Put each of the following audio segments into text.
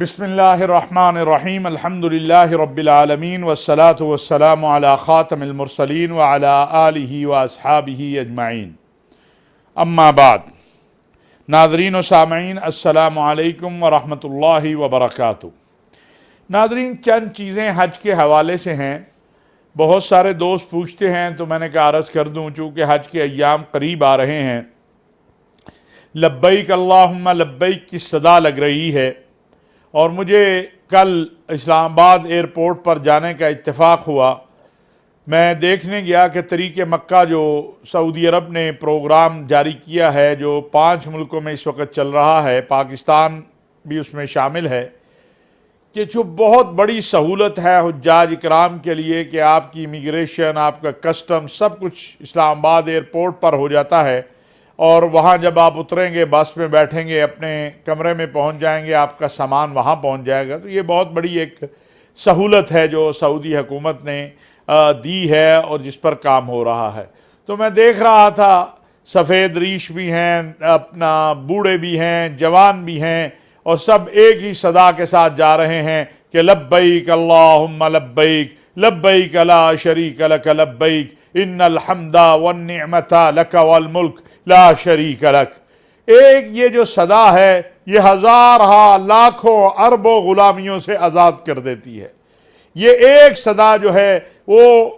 بسم اللہ الرحمن الرحیم الحمدللہ رب العالمین والصلاة والسلام علی خاتم المرسلین وعلی آلہ واصحابہ اجمعین، اما بعد۔ ناظرین و سامعین، السلام علیکم ورحمۃ اللہ وبرکاتہ۔ ناظرین، چند چیزیں حج کے حوالے سے ہیں۔ بہت سارے دوست پوچھتے ہیں تو میں نے کہا عرض کر دوں، چونکہ حج کے ایام قریب آ رہے ہیں، لبیک اللہم لبیک کی صدا لگ رہی ہے، اور مجھے کل اسلام آباد ایئرپورٹ پر جانے کا اتفاق ہوا۔ میں دیکھنے گیا کہ طریق مکہ جو سعودی عرب نے پروگرام جاری کیا ہے، جو 5 ملکوں میں اس وقت چل رہا ہے، پاکستان بھی اس میں شامل ہے، کہ جو بہت بڑی سہولت ہے حجاج اکرام کے لیے کہ آپ کی امیگریشن، آپ کا کسٹم، سب کچھ اسلام آباد ایئرپورٹ پر ہو جاتا ہے، اور وہاں جب آپ اتریں گے، بس میں بیٹھیں گے، اپنے کمرے میں پہنچ جائیں گے، آپ کا سامان وہاں پہنچ جائے گا۔ تو یہ بہت بڑی ایک سہولت ہے جو سعودی حکومت نے دی ہے اور جس پر کام ہو رہا ہے۔ تو میں دیکھ رہا تھا، سفید ریش بھی ہیں، اپنا بوڑھے بھی ہیں، جوان بھی ہیں، اور سب ایک ہی صدا کے ساتھ جا رہے ہیں کہ لبیک اللہم لبیک لبیک لا شریک لک لبیک ان الحمد والنعمت لک والملک لا شریک لک۔ ایک یہ جو صدا ہے، یہ ہزارہا لاکھوں اربوں غلامیوں سے آزاد کر دیتی ہے۔ یہ ایک صدا جو ہے وہ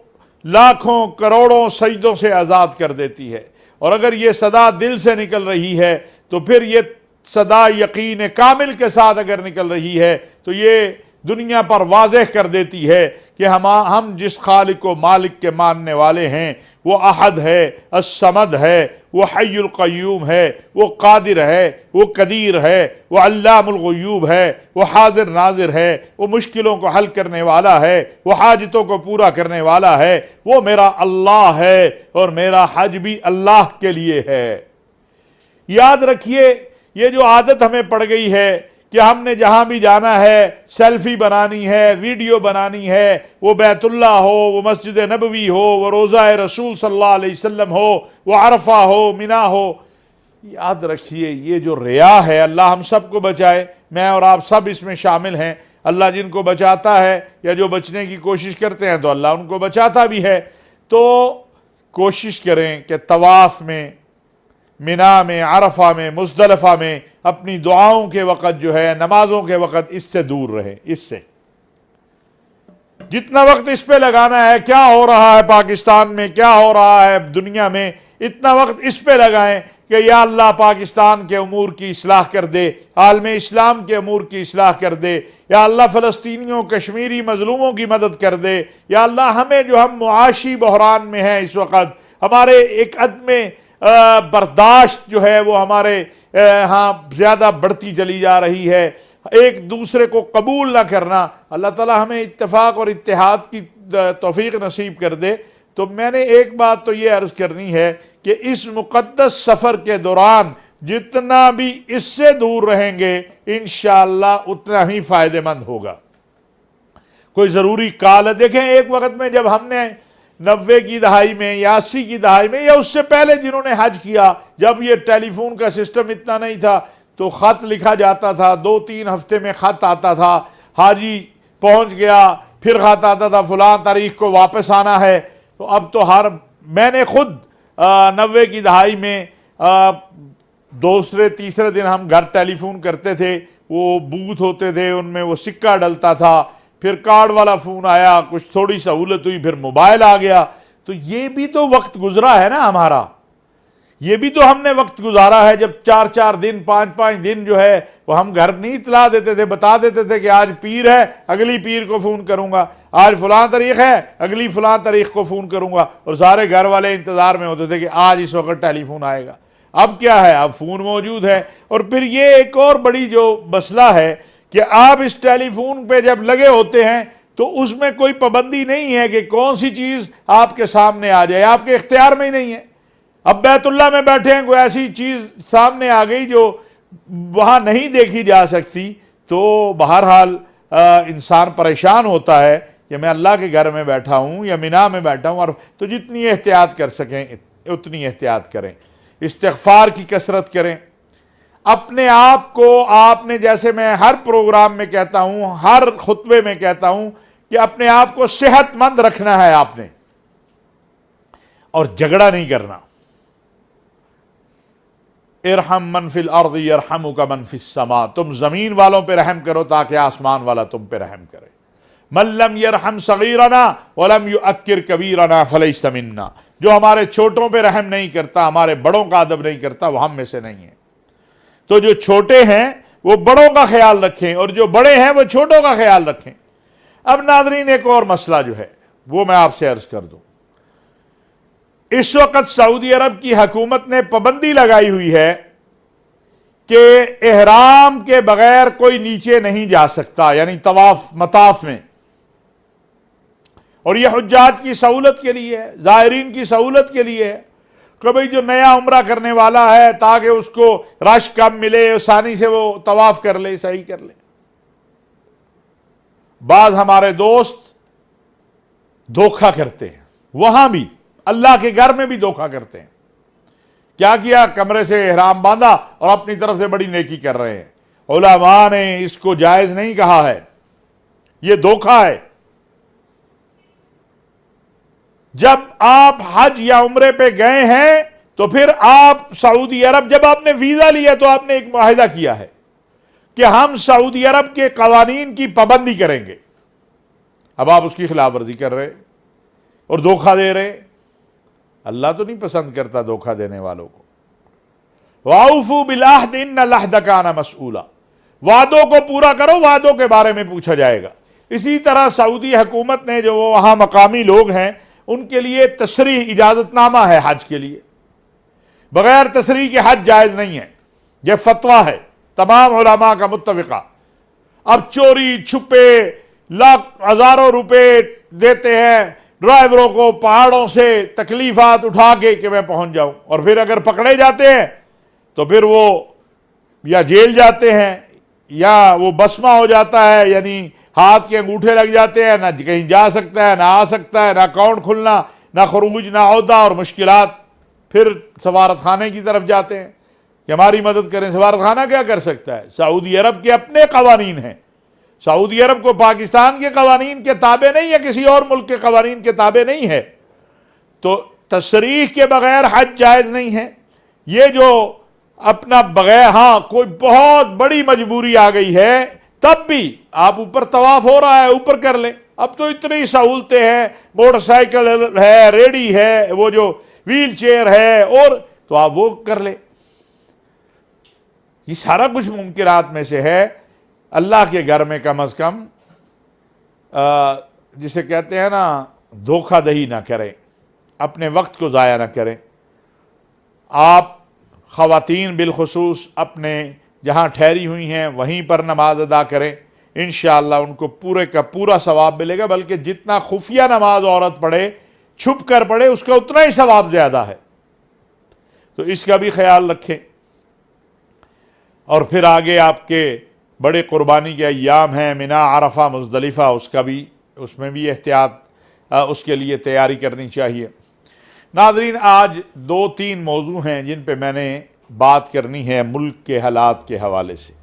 لاکھوں کروڑوں سجدوں سے آزاد کر دیتی ہے، اور اگر یہ صدا دل سے نکل رہی ہے تو پھر یہ صدا یقین کامل کے ساتھ اگر نکل رہی ہے تو یہ دنیا پر واضح کر دیتی ہے کہ ہم جس خالق و مالک کے ماننے والے ہیں، وہ احد ہے، الصمد ہے، وہ حی القیوم ہے، وہ قادر ہے، وہ قدیر ہے، وہ علام الغیوب ہے، وہ حاضر ناظر ہے، وہ مشکلوں کو حل کرنے والا ہے، وہ حاجتوں کو پورا کرنے والا ہے، وہ میرا اللہ ہے، اور میرا حج بھی اللہ کے لیے ہے۔ یاد رکھیے، یہ جو عادت ہمیں پڑ گئی ہے کہ ہم نے جہاں بھی جانا ہے سیلفی بنانی ہے، ویڈیو بنانی ہے، وہ بیت اللہ ہو، وہ مسجد نبوی ہو، وہ روضہ رسول صلی اللہ علیہ وسلم ہو، وہ عرفہ ہو، منا ہو۔ یاد رکھیے، یہ جو ریا ہے، اللہ ہم سب کو بچائے، میں اور آپ سب اس میں شامل ہیں۔ اللہ جن کو بچاتا ہے یا جو بچنے کی کوشش کرتے ہیں تو اللہ ان کو بچاتا بھی ہے۔ تو کوشش کریں کہ طواف میں، منا میں، عرفہ میں، مزدلفہ میں اپنی دعاؤں کے وقت جو ہے، نمازوں کے وقت اس سے دور رہیں۔ اس سے جتنا وقت اس پہ لگانا ہے، کیا ہو رہا ہے پاکستان میں، کیا ہو رہا ہے دنیا میں، اتنا وقت اس پہ لگائیں کہ یا اللہ پاکستان کے امور کی اصلاح کر دے، عالم اسلام کے امور کی اصلاح کر دے، یا اللہ فلسطینیوں، کشمیری مظلوموں کی مدد کر دے، یا اللہ ہمیں جو ہم معاشی بحران میں ہیں اس وقت، ہمارے ایک عدم برداشت جو ہے وہ ہمارے ہاں زیادہ بڑھتی چلی جا رہی ہے، ایک دوسرے کو قبول نہ کرنا، اللہ تعالی ہمیں اتفاق اور اتحاد کی توفیق نصیب کر دے۔ تو میں نے ایک بات تو یہ عرض کرنی ہے کہ اس مقدس سفر کے دوران جتنا بھی اس سے دور رہیں گے انشاءاللہ اتنا ہی فائدہ مند ہوگا۔ کوئی ضروری کال ہے، دیکھیں ایک وقت میں جب ہم نے 90 کی دہائی میں یا 80 کی دہائی میں یا اس سے پہلے جنہوں نے حج کیا، جب یہ ٹیلی فون کا سسٹم اتنا نہیں تھا تو خط لکھا جاتا تھا، 2-3 ہفتے میں خط آتا تھا، حاجی پہنچ گیا، پھر خط آتا تھا فلاں تاریخ کو واپس آنا ہے۔ تو اب تو میں نے خود 90 کی دہائی میں دوسرے تیسرے دن ہم گھر ٹیلی فون کرتے تھے، وہ بوتھ ہوتے تھے، ان میں وہ سکہ ڈلتا تھا، پھر کارڈ والا فون آیا، کچھ تھوڑی سہولت ہوئی، پھر موبائل آ گیا۔ تو یہ بھی تو وقت گزرا ہے نا ہمارا، یہ بھی تو ہم نے وقت گزارا ہے، جب 4-4 دن 5-5 دن جو ہے وہ ہم گھر نہیں اطلاع دیتے تھے، بتا دیتے تھے کہ آج پیر ہے، اگلی پیر کو فون کروں گا، آج فلاں تاریخ ہے، اگلی فلاں تاریخ کو فون کروں گا، اور سارے گھر والے انتظار میں ہوتے تھے کہ آج اس وقت ٹیلی فون آئے گا۔ اب کیا ہے، اب فون موجود ہے، اور پھر یہ ایک اور بڑی جو مسئلہ ہے کہ آپ اس ٹیلی فون پہ جب لگے ہوتے ہیں تو اس میں کوئی پابندی نہیں ہے کہ کون سی چیز آپ کے سامنے آ جائے، آپ کے اختیار میں ہی نہیں ہے۔ اب بیت اللہ میں بیٹھے ہیں، کوئی ایسی چیز سامنے آ گئی جو وہاں نہیں دیکھی جا سکتی، تو بہرحال انسان پریشان ہوتا ہے کہ میں اللہ کے گھر میں بیٹھا ہوں یا منا میں بیٹھا ہوں، اور تو جتنی احتیاط کر سکیں اتنی احتیاط کریں، استغفار کی کثرت کریں۔ اپنے آپ کو آپ نے، جیسے میں ہر پروگرام میں کہتا ہوں، ہر خطبے میں کہتا ہوں کہ اپنے آپ کو صحت مند رکھنا ہے آپ نے، اور جھگڑا نہیں کرنا۔ ارحم من فی الارض یرحمک من فی السماء، تم زمین والوں پہ رحم کرو تاکہ آسمان والا تم پہ رحم کرے۔ من لم یرحم صغیرنا ولم یؤکر کبیرنا فلیس منا، جو ہمارے چھوٹوں پہ رحم نہیں کرتا، ہمارے بڑوں کا ادب نہیں کرتا، وہ ہم میں سے نہیں ہے۔ تو جو چھوٹے ہیں وہ بڑوں کا خیال رکھیں، اور جو بڑے ہیں وہ چھوٹوں کا خیال رکھیں۔ اب ناظرین، ایک اور مسئلہ جو ہے وہ میں آپ سے عرض کر دوں۔ اس وقت سعودی عرب کی حکومت نے پابندی لگائی ہوئی ہے کہ احرام کے بغیر کوئی نیچے نہیں جا سکتا، یعنی طواف مطاف میں، اور یہ حجاج کی سہولت کے لیے ہے، زائرین کی سہولت کے لیے ہے کہ بھئی جو نیا عمرہ کرنے والا ہے تاکہ اس کو رش کم ملے، آسانی سے وہ طواف کر لے، صحیح کر لے۔ بعض ہمارے دوست دھوکہ کرتے ہیں، وہاں بھی اللہ کے گھر میں بھی دھوکہ کرتے ہیں۔ کیا کیا؟ کمرے سے احرام باندھا اور اپنی طرف سے بڑی نیکی کر رہے ہیں۔ علماء نے اس کو جائز نہیں کہا ہے، یہ دھوکہ ہے۔ جب آپ حج یا عمرے پہ گئے ہیں تو پھر آپ سعودی عرب، جب آپ نے ویزا لیا تو آپ نے ایک معاہدہ کیا ہے کہ ہم سعودی عرب کے قوانین کی پابندی کریں گے۔ اب آپ اس کی خلاف ورزی کر رہے اور دھوکہ دے رہے۔ اللہ تو نہیں پسند کرتا دھوکہ دینے والوں کو۔ وَأَوْفُوا بِالْعَهْدِ إِنَّ الْعَهْدَ كَانَ مَسْئُولًا، وعدوں کو پورا کرو، وعدوں کے بارے میں پوچھا جائے گا۔ اسی طرح سعودی حکومت نے، جو وہاں مقامی لوگ ہیں، ان کے لیے تصریح اجازت نامہ ہے حج کے لیے، بغیر تصریح کے حج جائز نہیں ہے۔ یہ فتویٰ ہے تمام علماء کا متفقہ۔ اب چوری چھپے لاکھ ہزاروں روپے دیتے ہیں ڈرائیوروں کو، پہاڑوں سے تکلیفات اٹھا کے کہ میں پہنچ جاؤں، اور پھر اگر پکڑے جاتے ہیں تو پھر وہ یا جیل جاتے ہیں یا وہ بسمہ ہو جاتا ہے، یعنی ہاتھ کے انگوٹھے لگ جاتے ہیں، نہ کہیں جا سکتا ہے، نہ آ سکتا ہے، نہ اکاؤنٹ کھلنا، نہ خروج، نہ عہدہ، اور مشکلات۔ پھر سفارت خانے کی طرف جاتے ہیں کہ ہماری مدد کریں۔ سفارت خانہ کیا کر سکتا ہے؟ سعودی عرب کے اپنے قوانین ہیں۔ سعودی عرب کو پاکستان کے قوانین کے تابع نہیں ہے، کسی اور ملک کے قوانین کے تابع نہیں ہے۔ تو تصریح کے بغیر حج جائز نہیں ہے۔ یہ جو اپنا بغیر، ہاں کوئی بہت بڑی مجبوری آ گئی ہے تب بھی آپ اوپر طواف ہو رہا ہے، اوپر کر لیں۔ اب تو اتنی سہولتیں ہیں، موٹر سائیکل ہے، ریڈی ہے، وہ جو ویل چیئر ہے، اور تو آپ وہ کر لیں۔ یہ سارا کچھ ممکنات میں سے ہے۔ اللہ کے گھر میں کم از کم جسے کہتے ہیں نا، دھوکہ دہی نہ کریں، اپنے وقت کو ضائع نہ کریں۔ آپ خواتین بالخصوص اپنے جہاں ٹھہری ہوئی ہیں وہیں پر نماز ادا کریں، انشاءاللہ ان کو پورے کا پورا ثواب ملے گا، بلکہ جتنا خفیہ نماز عورت پڑھے، چھپ کر پڑھے، اس کا اتنا ہی ثواب زیادہ ہے۔ تو اس کا بھی خیال رکھیں۔ اور پھر آگے آپ کے بڑے قربانی کے ایام ہیں، منی، عرفہ، مزدلفہ، اس میں بھی احتیاط، اس کے لیے تیاری کرنی چاہیے۔ ناظرین، آج 2-3 موضوع ہیں جن پہ میں نے بات کرنی ہے ملک کے حالات کے حوالے سے۔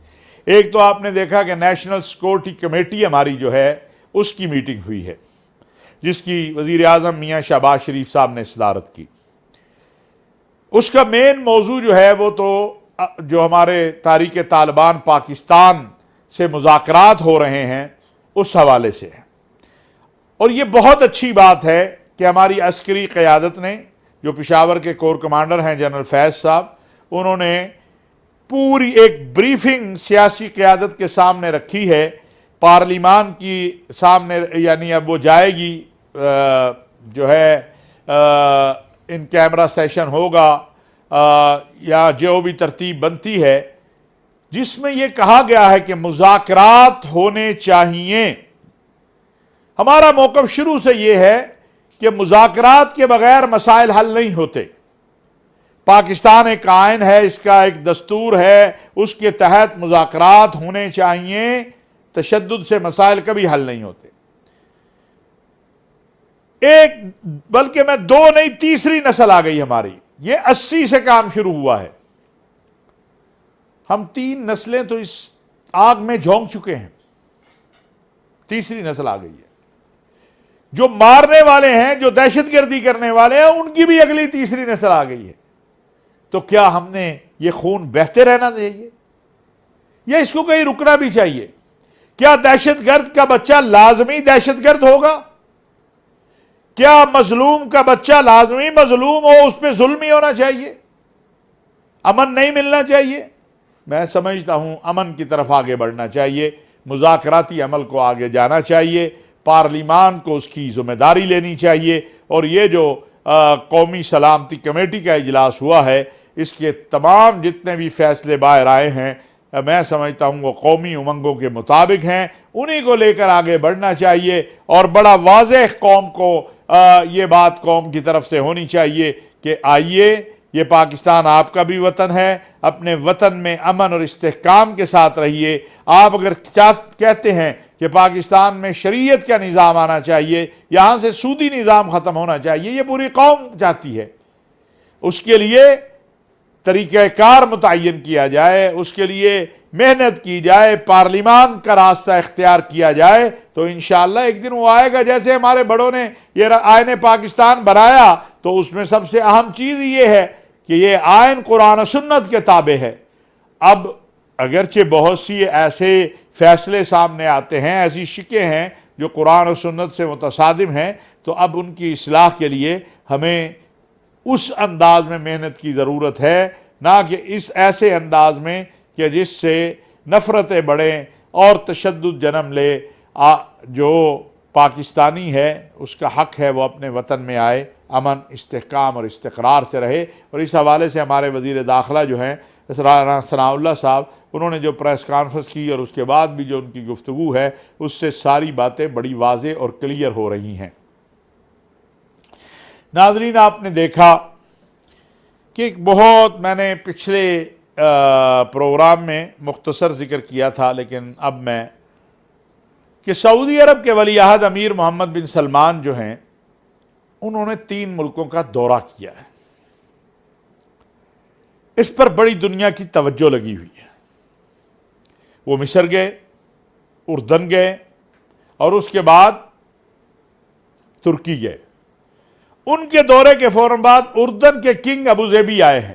ایک تو آپ نے دیکھا کہ نیشنل سیکورٹی کمیٹی ہماری جو ہے اس کی میٹنگ ہوئی ہے، جس کی وزیر اعظم میاں شہباز شریف صاحب نے صدارت کی۔ اس کا مین موضوع جو ہے وہ تو جو ہمارے تحریک طالبان پاکستان سے مذاکرات ہو رہے ہیں اس حوالے سے ہے۔ اور یہ بہت اچھی بات ہے کہ ہماری عسکری قیادت نے، جو پشاور کے کور کمانڈر ہیں جنرل فیض صاحب، انہوں نے پوری ایک بریفنگ سیاسی قیادت کے سامنے رکھی ہے، پارلیمان کی سامنے، یعنی اب وہ جائے گی، جو ہے ان کیمرہ سیشن ہوگا یا جو بھی ترتیب بنتی ہے، جس میں یہ کہا گیا ہے کہ مذاکرات ہونے چاہیے۔ ہمارا موقف شروع سے یہ ہے کہ مذاکرات کے بغیر مسائل حل نہیں ہوتے۔ پاکستان ایک آئین ہے، اس کا ایک دستور ہے، اس کے تحت مذاکرات ہونے چاہیے، تشدد سے مسائل کبھی حل نہیں ہوتے۔ ایک بلکہ میں 2 نہیں، تیسری نسل آ گئی ہماری، یہ 80 سے کام شروع ہوا ہے۔ ہم 3 نسلیں تو اس آگ میں جھونک چکے ہیں، تیسری نسل آ گئی ہے۔ جو مارنے والے ہیں، جو دہشت گردی کرنے والے ہیں، ان کی بھی اگلی تیسری نسل آ گئی ہے۔ تو کیا ہم نے یہ خون بہتے رہنا چاہیے یا اس کو کہیں رکنا بھی چاہیے؟ کیا دہشت گرد کا بچہ لازمی دہشت گرد ہوگا؟ کیا مظلوم کا بچہ لازمی مظلوم ہو، اس پہ ظلم ہی ہونا چاہیے، امن نہیں ملنا چاہیے؟ میں سمجھتا ہوں امن کی طرف آگے بڑھنا چاہیے، مذاکراتی عمل کو آگے جانا چاہیے، پارلیمان کو اس کی ذمہ داری لینی چاہیے، اور یہ جو قومی سلامتی کمیٹی کا اجلاس ہوا ہے، اس کے تمام جتنے بھی فیصلے باہر آئے ہیں، میں سمجھتا ہوں وہ قومی امنگوں کے مطابق ہیں، انہی کو لے کر آگے بڑھنا چاہیے، اور بڑا واضح قوم کو یہ بات قوم کی طرف سے ہونی چاہیے کہ آئیے، یہ پاکستان آپ کا بھی وطن ہے، اپنے وطن میں امن اور استحکام کے ساتھ رہیے۔ آپ اگر کہتے ہیں کہ پاکستان میں شریعت کا نظام آنا چاہیے، یہاں سے سودی نظام ختم ہونا چاہیے، یہ پوری قوم چاہتی ہے، اس کے لیے طریقہ کار متعین کیا جائے، اس کے لیے محنت کی جائے، پارلیمان کا راستہ اختیار کیا جائے، تو انشاءاللہ ایک دن وہ آئے گا۔ جیسے ہمارے بڑوں نے یہ آئین پاکستان بنایا تو اس میں سب سے اہم چیز یہ ہے کہ یہ آئین قرآن و سنت کے تابع ہے۔ اب اگرچہ بہت سی ایسے فیصلے سامنے آتے ہیں، ایسی شکیں ہیں جو قرآن و سنت سے متصادم ہیں، تو اب ان کی اصلاح کے لیے ہمیں اس انداز میں محنت کی ضرورت ہے، نہ کہ اس ایسے انداز میں کہ جس سے نفرتیں بڑھیں اور تشدد جنم لے۔ جو پاکستانی ہے اس کا حق ہے وہ اپنے وطن میں آئے، امن، استحکام اور استقرار سے رہے۔ اور اس حوالے سے ہمارے وزیر داخلہ جو ہیں ثناء اللہ صاحب، انہوں نے جو پریس کانفرنس کی اور اس کے بعد بھی جو ان کی گفتگو ہے، اس سے ساری باتیں بڑی واضح اور کلیئر ہو رہی ہیں۔ ناظرین، آپ نے دیکھا کہ میں نے پچھلے پروگرام میں مختصر ذکر کیا تھا، لیکن اب میں کہ سعودی عرب کے ولی عہد امیر محمد بن سلمان جو ہیں، انہوں نے 3 ملکوں کا دورہ کیا ہے۔ اس پر بڑی دنیا کی توجہ لگی ہوئی ہے۔ وہ مصر گئے، اردن گئے، اور اس کے بعد ترکی گئے۔ ان کے دورے کے فوراً بعد اردن کے کنگ ابوظہبی آئے ہیں۔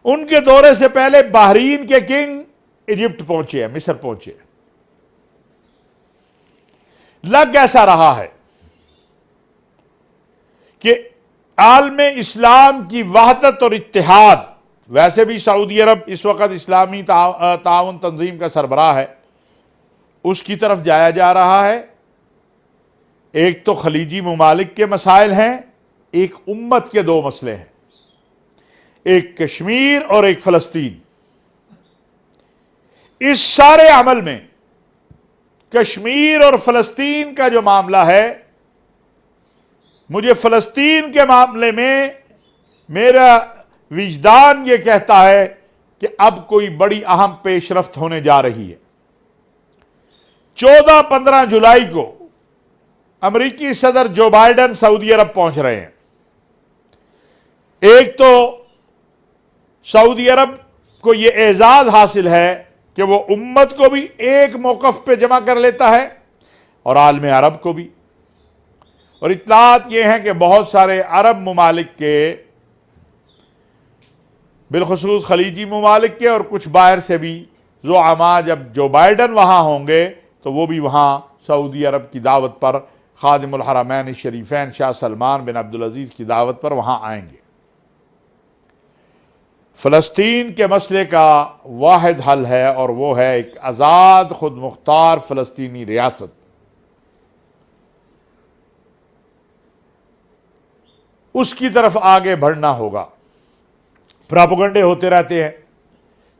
ان کے دورے سے پہلے بحرین کے کنگ ایجپٹ پہنچے ہیں، مصر پہنچے ہیں۔ لگ ایسا رہا ہے کہ عالم اسلام کی وحدت اور اتحاد، ویسے بھی سعودی عرب اس وقت اسلامی تعاون تنظیم کا سربراہ ہے، اس کی طرف جایا جا رہا ہے۔ ایک تو خلیجی ممالک کے مسائل ہیں، ایک امت کے 2 مسئلے ہیں، ایک کشمیر اور ایک فلسطین۔ اس سارے عمل میں کشمیر اور فلسطین کا جو معاملہ ہے، مجھے فلسطین کے معاملے میں میرا وجدان یہ کہتا ہے کہ اب کوئی بڑی اہم پیش رفت ہونے جا رہی ہے۔ 14-15 جولائی کو امریکی صدر جو بائیڈن سعودی عرب پہنچ رہے ہیں۔ ایک تو سعودی عرب کو یہ اعزاز حاصل ہے کہ وہ امت کو بھی ایک موقف پہ جمع کر لیتا ہے، اور عالم عرب کو بھی۔ اور اطلاعات یہ ہیں کہ بہت سارے عرب ممالک کے، بالخصوص خلیجی ممالک کے اور کچھ باہر سے بھی زعماء، جب جو بائیڈن وہاں ہوں گے تو وہ بھی وہاں سعودی عرب کی دعوت پر، خادم الحرمین الشریفین شاہ سلمان بن عبدالعزیز کی دعوت پر وہاں آئیں گے۔ فلسطین کے مسئلے کا واحد حل ہے، اور وہ ہے ایک آزاد خود مختار فلسطینی ریاست۔ اس کی طرف آگے بڑھنا ہوگا۔ پراپیگنڈے ہوتے رہتے ہیں،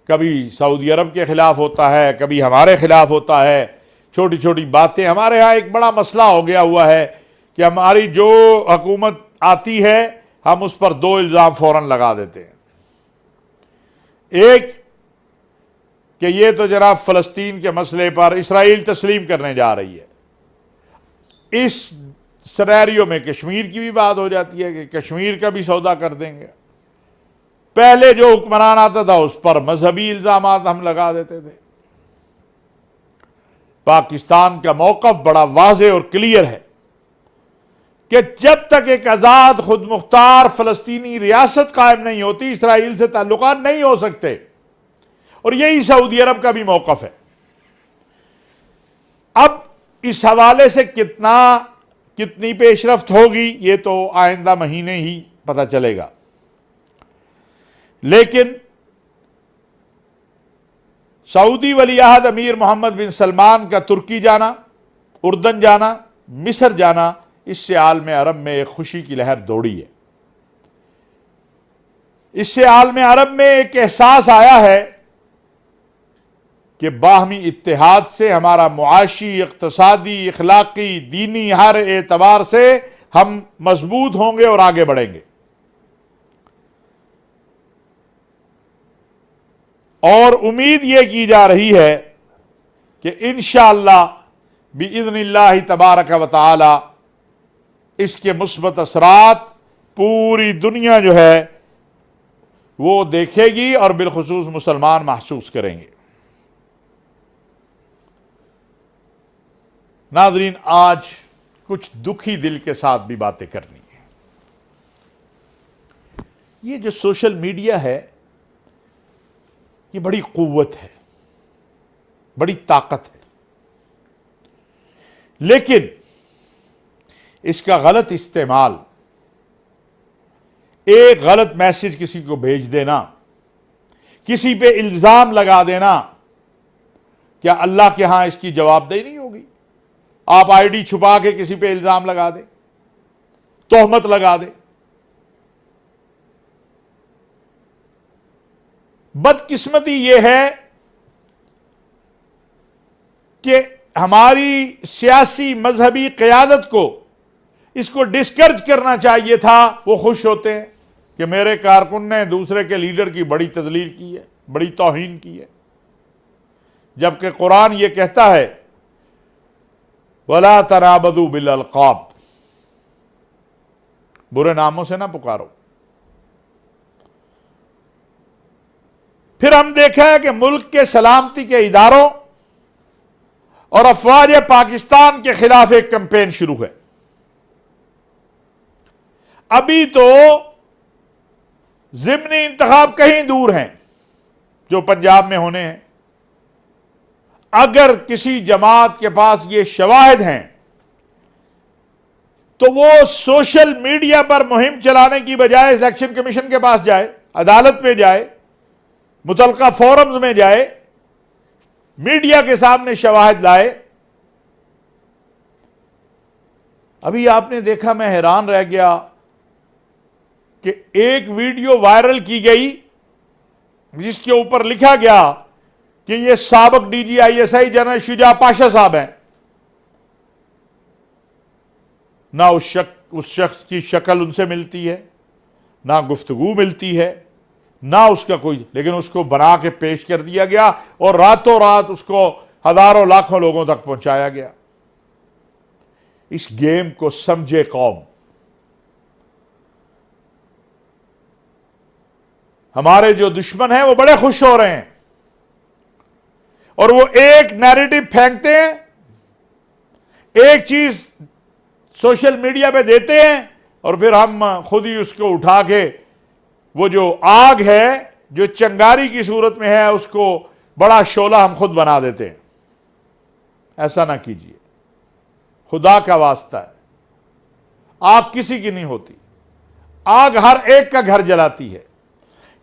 کبھی سعودی عرب کے خلاف ہوتا ہے، کبھی ہمارے خلاف ہوتا ہے، چھوٹی چھوٹی باتیں۔ ہمارے ہاں ایک بڑا مسئلہ ہو گیا ہوا ہے کہ ہماری جو حکومت آتی ہے ہم اس پر 2 الزام فوراً لگا دیتے ہیں۔ ایک کہ یہ تو جناب فلسطین کے مسئلے پر اسرائیل تسلیم کرنے جا رہی ہے۔ اس سینیریو میں کشمیر کی بھی بات ہو جاتی ہے کہ کشمیر کا بھی سودا کر دیں گے۔ پہلے جو حکمران آتا تھا اس پر مذہبی الزامات ہم لگا دیتے تھے. پاکستان کا موقف بڑا واضح اور کلیئر ہے کہ جب تک ایک آزاد خود مختار فلسطینی ریاست قائم نہیں ہوتی اسرائیل سے تعلقات نہیں ہو سکتے. اور یہی سعودی عرب کا بھی موقف ہے. اب اس حوالے سے کتنی پیش رفت ہوگی یہ تو آئندہ مہینے ہی پتہ چلے گا. لیکن سعودی ولی عہد امیر محمد بن سلمان کا ترکی جانا، اردن جانا، مصر جانا، اس سے عالم عرب میں ایک خوشی کی لہر دوڑی ہے. اس سے عالم عرب میں ایک احساس آیا ہے کہ باہمی اتحاد سے ہمارا معاشی، اقتصادی، اخلاقی، دینی ہر اعتبار سے ہم مضبوط ہوں گے اور آگے بڑھیں گے. اور امید یہ کی جا رہی ہے کہ انشاءاللہ بإذن اللہ تبارک و تعالی اس کے مثبت اثرات پوری دنیا جو ہے وہ دیکھے گی اور بالخصوص مسلمان محسوس کریں گے. ناظرین، آج کچھ دکھی دل کے ساتھ بھی باتیں کرنی ہے. یہ جو سوشل میڈیا ہے یہ بڑی قوت ہے، بڑی طاقت ہے، لیکن اس کا غلط استعمال، ایک غلط میسج کسی کو بھیج دینا، کسی پہ الزام لگا دینا، کیا اللہ کے ہاں اس کی جواب دہی نہیں ہوگی؟ آپ آئی ڈی چھپا کے کسی پہ الزام لگا دیں، تہمت لگا دیں. بدقسمتی یہ ہے کہ ہماری سیاسی مذہبی قیادت کو اس کو ڈسکرج کرنا چاہیے تھا. وہ خوش ہوتے ہیں کہ میرے کارکن نے دوسرے کے لیڈر کی بڑی تذلیل کی ہے، بڑی توہین کی ہے، جبکہ قرآن یہ کہتا ہے وَلَا تَنَابَذُوا بِالْأَلْقَابِ، برے ناموں سے نہ پکارو. پھر ہم دیکھا ہے کہ ملک کے سلامتی کے اداروں اور افواج پاکستان کے خلاف ایک کمپین شروع ہے. ابھی تو ضمنی انتخاب کہیں دور ہیں جو پنجاب میں ہونے ہیں. اگر کسی جماعت کے پاس یہ شواہد ہیں تو وہ سوشل میڈیا پر مہم چلانے کی بجائے الیکشن کمیشن کے پاس جائے، عدالت میں جائے، متعلقہ فورمز میں جائے، میڈیا کے سامنے شواہد لائے. ابھی آپ نے دیکھا، میں حیران رہ گیا کہ ایک ویڈیو وائرل کی گئی جس کے اوپر لکھا گیا کہ یہ سابق D G I S I general Shuja Pasha صاحب ہیں. نہ اس شخص کی شکل ان سے ملتی ہے، نہ گفتگو ملتی ہے، نہ اس کا کوئی، لیکن اس کو بنا کے پیش کر دیا گیا اور راتوں رات اس کو ہزاروں لاکھوں لوگوں تک پہنچایا گیا. اس گیم کو سمجھے قوم. ہمارے جو دشمن ہیں وہ بڑے خوش ہو رہے ہیں اور وہ ایک نیریٹو پھینکتے ہیں، ایک چیز سوشل میڈیا پہ دیتے ہیں اور پھر ہم خود ہی اس کو اٹھا کے وہ جو آگ ہے جو چنگاری کی صورت میں ہے اس کو بڑا شعلہ ہم خود بنا دیتے ہیں. ایسا نہ کیجیے، خدا کا واسطہ ہے. آگ کسی کی نہیں ہوتی، آگ ہر ایک کا گھر جلاتی ہے.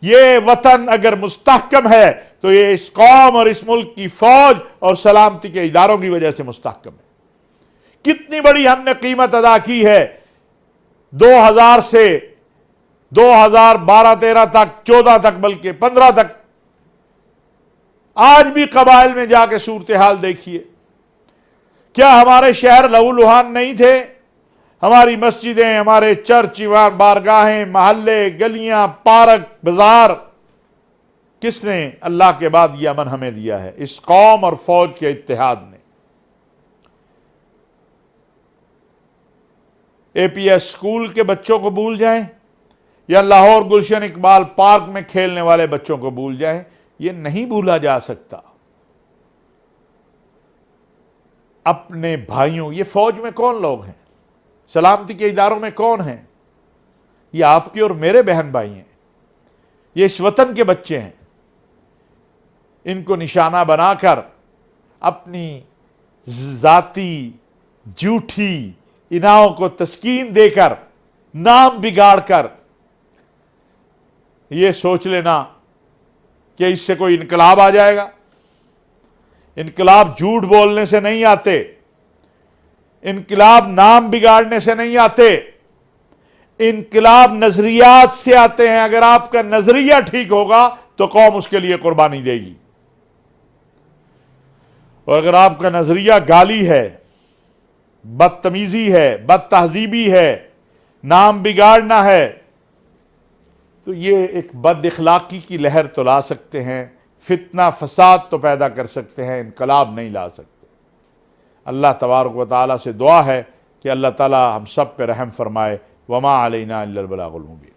یہ وطن اگر مستحکم ہے تو یہ اس قوم اور اس ملک کی فوج اور سلامتی کے اداروں کی وجہ سے مستحکم ہے. کتنی بڑی ہم نے قیمت ادا کی ہے 2000 سے 2012-13 تک، 14 تک، بلکہ 15 تک. آج بھی قبائل میں جا کے صورتحال دیکھیے. کیا ہمارے شہر لہو لہان نہیں تھے؟ ہماری مسجدیں، ہمارے چرچ، بارگاہیں، محلے، گلیاں، پارک، بازار، کس نے اللہ کے بعد یہ امن ہمیں دیا ہے؟ اس قوم اور فوج کے اتحاد نے. اے پی ایس اسکول کے بچوں کو بھول جائیں یا لاہور گلشن اقبال پارک میں کھیلنے والے بچوں کو بھول جائیں، یہ نہیں بھولا جا سکتا۔ اپنے بھائیوں، یہ فوج میں کون لوگ ہیں، سلامتی کے اداروں میں کون ہیں؟ یہ آپ کے اور میرے بہن بھائی ہیں، یہ اس وطن کے بچے ہیں۔ ان کو نشانہ بنا کر اپنی ذاتی جھوٹی اناؤں کو تسکین دے کر، نام بگاڑ کر یہ سوچ لینا کہ اس سے کوئی انقلاب آ جائے گا۔ انقلاب جھوٹ بولنے سے نہیں آتے، انقلاب نام بگاڑنے سے نہیں آتے، انقلاب نظریات سے آتے ہیں۔ اگر آپ کا نظریہ ٹھیک ہوگا تو قوم اس کے لیے قربانی دے گی، اور اگر آپ کا نظریہ گالی ہے، بدتمیزی ہے، بد تہذیبی ہے، نام بگاڑنا ہے، تو یہ ایک بد اخلاقی کی لہر تو لا سکتے ہیں، فتنہ فساد تو پیدا کر سکتے ہیں، انقلاب نہیں لا سکتے۔ اللہ تبارک و تعالیٰ سے دعا ہے کہ اللہ تعالیٰ ہم سب پہ رحم فرمائے۔ وما علینا الا البلاغ المبین۔